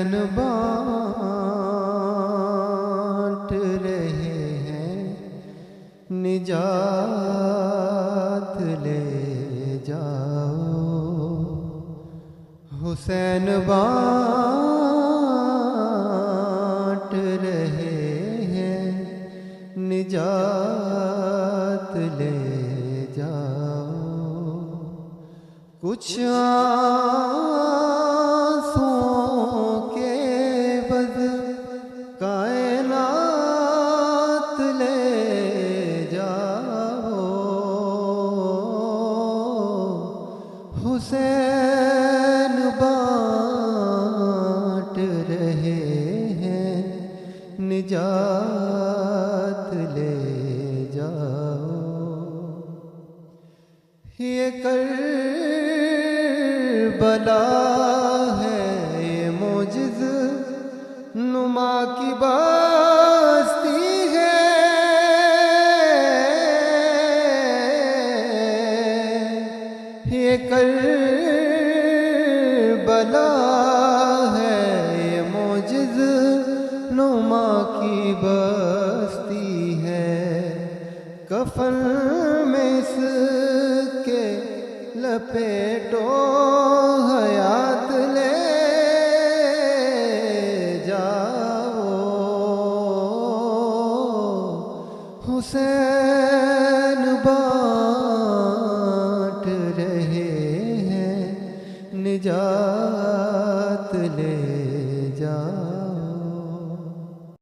حسین بانٹ رہے ہیں نجات لے جاؤ، حسین بانٹ رہے ہیں نجات لے جاؤ، کچھ آنسوؤں کے بدل کائنات لے جاؤ، حسین بانٹ رہے ہیں نجات لے جاؤ، یہ کربلا ہے یہ معجز نما کی بستی ہے، یہ کربلا ہے یہ معجز نما کی بستی ہے، کفن میں اس کے لپیٹو حیات لے جاؤ، حسین